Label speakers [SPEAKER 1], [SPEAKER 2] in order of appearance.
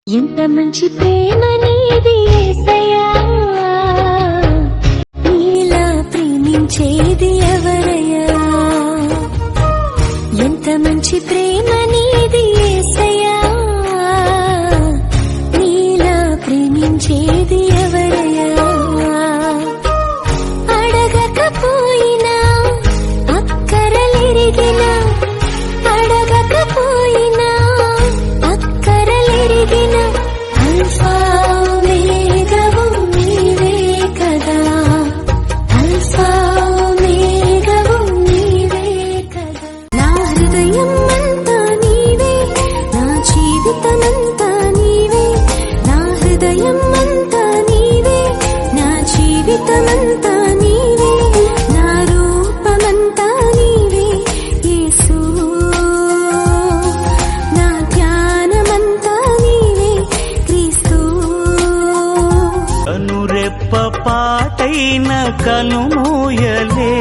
[SPEAKER 1] ఎంత మంచి ప్రేమ నీది యేసయ్యా, నీలా ప్రేమించేది ఎవరయ్యా. ఎంత మంచి ప్రేమ నీది యేసయ్యా, నీలా ప్రేమించేది ఎవరయ్యా. అడగకపోయినా అక్కరలిరిగినా, అడగకపోయినా అక్కరలిరిగిన అల్ఫా ఓమేగావు నీవే కదా, అల్ఫా ఓమేగావు నీవే కదా. నా హృదయం అంతా నీవే, నా జీవితమంతా నీవే, నా హృదయం అంతా నీవే, నా జీవితమంతా నీవే, నా రూపమంతా నీవే యేసు, నా ధ్యానమంతా నీవే క్రీస్తు.
[SPEAKER 2] కనురెప్ప పాటైన కనుమూయలే